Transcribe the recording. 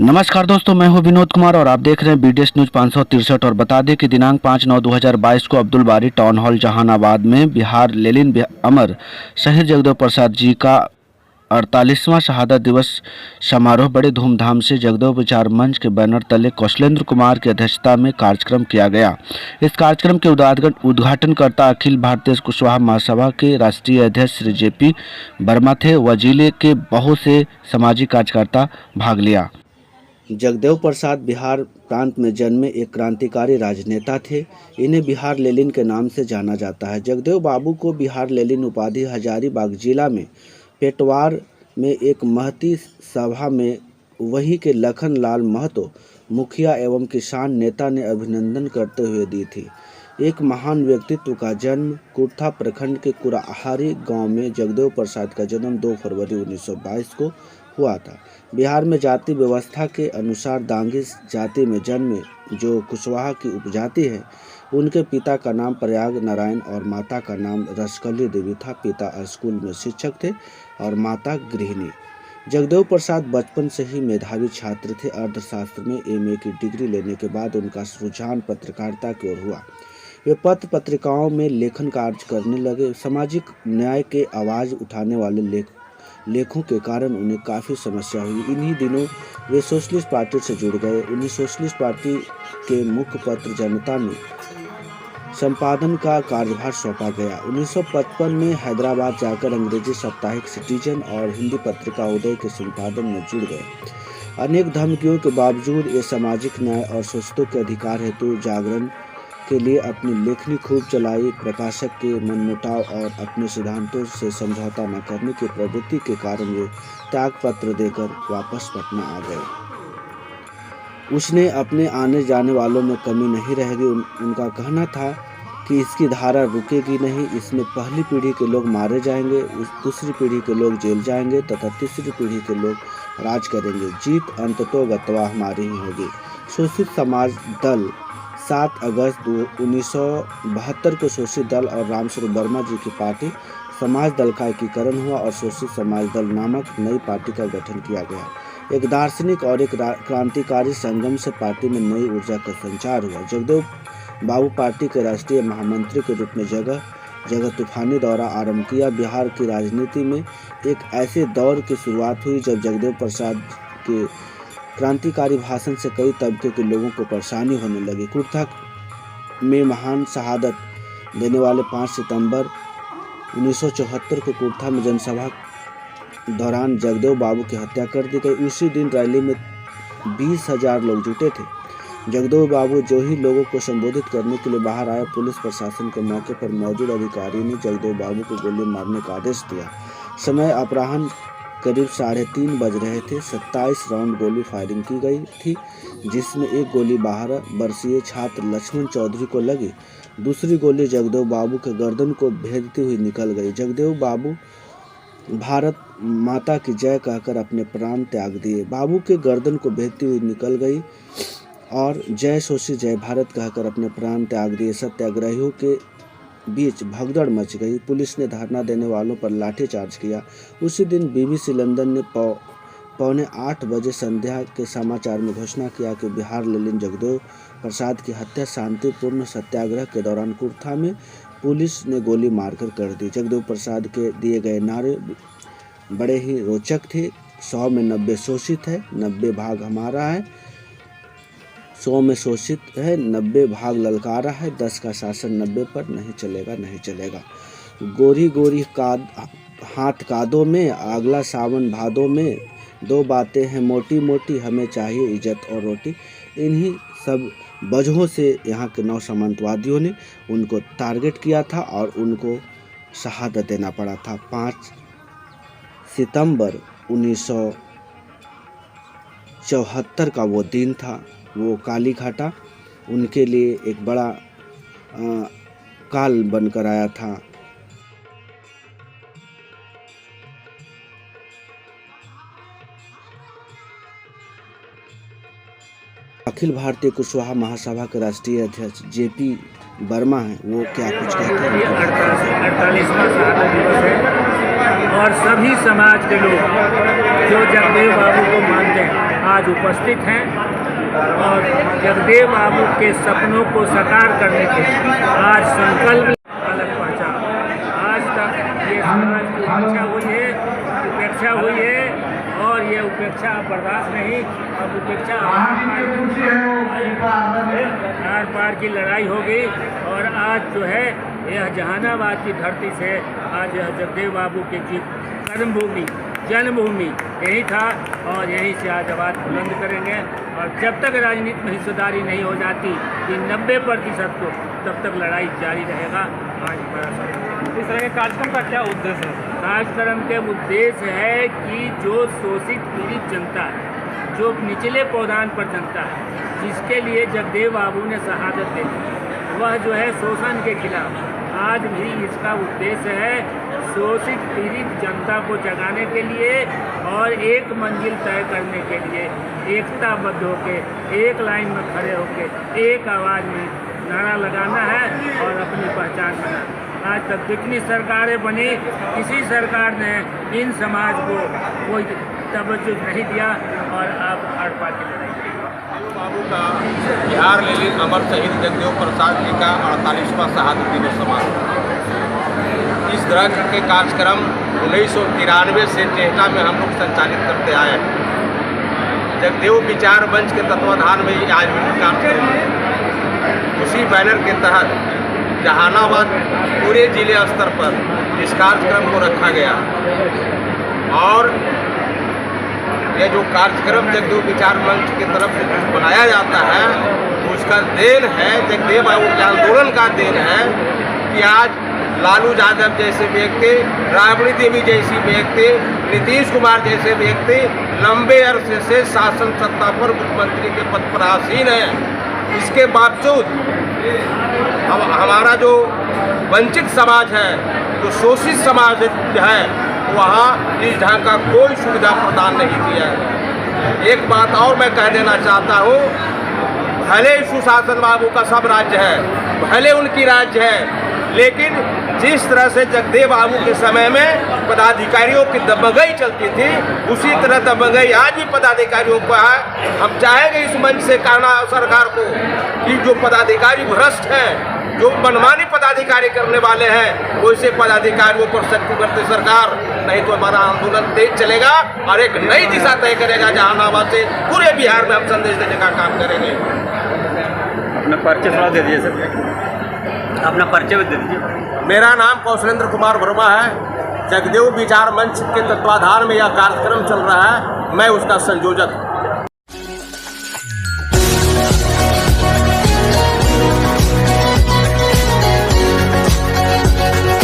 नमस्कार दोस्तों, मैं हूं विनोद कुमार और आप देख रहे हैं बीडीएस न्यूज 563। और बता दें कि दिनांक 5/9/2022 को अब्दुल बारी टाउन हॉल जहानाबाद में बिहार लेलिन अमर शहीद जगदेव प्रसाद जी का 48वां शहादत दिवस समारोह बड़े धूमधाम से जगदेव विचार मंच के बैनर तले कौशलेंद्र कुमार की अध्यक्षता में कार्यक्रम किया गया। इस कार्यक्रम के उद्घाटनकर्ता अखिल भारतीय कुशवाहा महासभा के राष्ट्रीय अध्यक्ष श्री जेपी वर्मा थे व जिले के बहुत से सामाजिक कार्यकर्ता भाग लिया। जगदेव प्रसाद बिहार प्रांत में जन्मे एक क्रांतिकारी राजनेता थे। इन्हें बिहार लेलिन के नाम से जाना जाता है। जगदेव बाबू को बिहार लेलिन उपाधि हजारीबाग जिला में पेटवार में एक महती सभा में वहीं के लखन लाल महतो मुखिया एवं किसान नेता ने अभिनंदन करते हुए दी थी। एक महान व्यक्तित्व का जन्म कुर्था प्रखंड के कुराहारी गांव में जगदेव प्रसाद का जन्म 2 फरवरी 1922 को हुआ था। बिहार में जाति व्यवस्था के अनुसार दांगी जाति में जन्मे जो कुशवाहा की उपजाति है, उनके पिता का नाम प्रयाग नारायण और माता का नाम रसकली देवी था। पिता स्कूल में शिक्षक थे और माता गृहिणी। जगदेव प्रसाद बचपन से ही मेधावी छात्र थे। अर्थशास्त्र में एमए की डिग्री लेने के बाद उनका रुझान पत्रकारिता की ओर हुआ। वे पत्र पत्रिकाओं में लेखन कार्य करने लगे। सामाजिक न्याय के आवाज़ उठाने वाले लेखों के कारण उन्हें काफ़ी समस्या हुई। इन्हीं दिनों वे सोशलिस्ट पार्टी से जुड़ गए। उन्हें सोशलिस्ट पार्टी के मुख्य पत्र जनता में संपादन का कार्यभार सौंपा गया। 1955 में हैदराबाद जाकर अंग्रेजी साप्ताहिक सिटीजन और हिंदी पत्रिका उदय के संपादन में जुड़ गए। अनेक धमकियों के बावजूद ये सामाजिक न्याय और शोषितों के अधिकार हेतु जागरण के लिए अपनी लेखनी खूब चलाई। प्रकाशक के मनमुटाव और अपने सिद्धांतों से समझौता न करने की प्रवृत्ति के कारण वे त्यागपत्र देकर वापस पटना आ गए। उसने अपने आने जाने वालों में कमी नहीं रहेगी। उनका कहना था कि इसकी धारा रुकेगी नहीं। इसमें पहली पीढ़ी के लोग मारे जाएंगे, दूसरी पीढ़ी के लोग जेल जाएंगे तथा तीसरी पीढ़ी के लोग राज करेंगे। जीत अंततोगत्वा हमारी ही होगी। शोषित समाज दल 7 अगस्त 1972 को शोषित दल और रामस्वरूप वर्मा जी की पार्टी समाज दल का एकीकरण हुआ और शोषित समाज दल नामक नई पार्टी का गठन किया गया। एक दार्शनिक और एक क्रांतिकारी संगम से पार्टी में नई ऊर्जा का संचार हुआ। जगदेव बाबू पार्टी के राष्ट्रीय महामंत्री के रूप में जगह जगह तूफानी दौरा आरंभ किया। बिहार की राजनीति में एक ऐसे दौर की शुरुआत हुई जब जगदेव प्रसाद के क्रांतिकारी भाषण से कई तबके के लोगों को परेशानी होने लगी। कुर्था में महान शहादत देने वाले 5 सितंबर 1974 को कुर्था में जनसभा दौरान जगदेव बाबू की हत्या कर दी गई। उसी दिन रैली में 20,000 लोग जुटे थे। जगदेव बाबू जो ही लोगों को संबोधित करने के लिए बाहर आए, पुलिस प्रशासन के मौके पर मौजूद अधिकारी ने जगदेव बाबू को गोली मारने का आदेश दिया। समय अपराह्न करीब 3:30 बज रहे थे। 27 राउंड गोली फायरिंग की गई थी, जिसमें एक गोली 12 वर्षीय छात्र लक्ष्मण चौधरी को लगी। दूसरी गोली जगदेव बाबू के गर्दन को भेदती हुई निकल गई। जगदेव बाबू भारत माता की जय कहकर अपने प्राण त्याग दिए। बाबू के गर्दन को भेदती हुई निकल गई और जय शोषी जय भारत कहकर अपने प्राण त्याग दिए। सत्याग्रहियों के बीच भगदड़ मच गई। पुलिस ने धरना देने वालों पर लाठीचार्ज किया। उसी दिन बीबीसी लंदन ने 7:45 बजे संध्या के समाचार में घोषणा किया कि बिहार लेलिन जगदेव प्रसाद की हत्या शांतिपूर्ण सत्याग्रह के दौरान कुर्था में पुलिस ने गोली मारकर कर दी। जगदेव प्रसाद के दिए गए नारे बड़े ही रोचक थे। 100 में 90 शोषित है, 90 भाग हमारा है। 100 में शोषित है, 90 भाग ललकारा है। 10 का शासन 90 पर नहीं चलेगा, नहीं चलेगा। गोरी गोरी हाथ कादों में, अगला सावन भादों में, 2 बातें हैं मोटी मोटी, हमें चाहिए इज्जत और रोटी। इन्हीं सब वजहों से यहाँ के 9 सामंतवादियों ने उनको टारगेट किया था और उनको शहादत देना पड़ा था। 5 सितंबर 1974 का वो दिन था। वो काली घाटा उनके लिए एक बड़ा काल बनकर आया था। अखिल भारतीय कुशवाहा महासभा के राष्ट्रीय अध्यक्ष जेपी वर्मा हैं, वो क्या कुछ कहते हैं। 48वां शहादत दिवस है और सभी समाज के लोग जो जगदेव बाबू को मानते हैं आज उपस्थित हैं और जगदेव बाबू के सपनों को साकार करने के आज संकल्प अलग पहुँचा। आज तक ये समाज की उपेक्षा हुई है और ये उपेक्षा बर्दाश्त नहीं। अब उपेक्षा आर पार की लड़ाई होगी और आज जो है यह जहानाबाद की धरती से आज यह जगदेव बाबू की कर्मभूमि जन्मभूमि यही था और यहीं से आज आवाज़ बुलंद करेंगे। और जब तक राजनीति में हिस्सेदारी नहीं हो जाती कि 90% को तब तक लड़ाई जारी रहेगा। आज बड़ा इस तरह के कार्यक्रम का क्या उद्देश्य है? कार्यक्रम के उद्देश्य है कि जो शोषित पीड़ित जनता है, जो निचले पौधान पर जनता है, जिसके लिए जगदेव बाबू ने शहादत दे दी, वह जो है शोषण के खिलाफ आज भी इसका उद्देश्य है शोषित पीड़ित जनता को जगाने के लिए और एक मंजिल तय करने के लिए एकताबद्ध होकर एक लाइन में खड़े होकर एक आवाज़ में नारा लगाना है और अपनी पहचान बनाना। आज तक जितनी सरकारें बनी किसी सरकार ने इन समाज को कोई तवज्जो नहीं दिया और अब हर पार्टी लड़ाई। बाबू का बिहार लेलिन अमर शहीद जगदेव प्रसाद जी का 48वां शहादत दिवस समारोह। इस तरह के कार्यक्रम 1993 से टेहटा में हम लोग संचालित करते आए हैं। जगदेव विचार मंच के तत्वाधान में ही आज भी कार्यक्रम है। उसी बैनर के तहत जहानाबाद पूरे जिले स्तर पर इस कार्यक्रम को रखा गया और ये जो कार्यक्रम जगदेव विचार मंच की तरफ से बनाया जाता है उसका देन है, जगदेव बाबू के आंदोलन का देन है कि आज लालू यादव जैसे व्यक्ति, राबड़ी देवी जैसी व्यक्ति, नीतीश कुमार जैसे व्यक्ति लंबे अरसे से शासन सत्ता पर मुख्यमंत्री के पद पर आसीन है। इसके बावजूद अब हमारा जो वंचित समाज है, जो शोषित समाज है, वहाँ इस ढंग का कोई सुविधा प्रदान नहीं किया है। एक बात और मैं कह देना चाहता हूँ, भले सुशासन बाबू का सब राज्य है, भले उनकी राज्य है, लेकिन जिस तरह से जगदेव बाबू के समय में पदाधिकारियों की दबंगई चलती थी, उसी तरह दबंगई आज भी पदाधिकारियों को है। हम चाहेंगे इस मंच से कहना सरकार को कि जो पदाधिकारी भ्रष्ट हैं, जो मनमानी पदाधिकारी करने वाले हैं, वैसे पदाधिकारियों पर सख्ती बरते सरकार, नहीं तो हमारा आंदोलन तेज चलेगा और एक नई दिशा तय करेगा। जहानाबाद से पूरे बिहार में हम संदेश देने का काम करेंगे। अपना परिचय थोड़ा दे दीजिए सर, अपना परिचय भी दे दीजिए। मेरा नाम कौशलेंद्र कुमार वर्मा है। जगदेव विचार मंच के तत्वाधान में यह कार्यक्रम चल रहा है, मैं उसका संयोजक हूँ।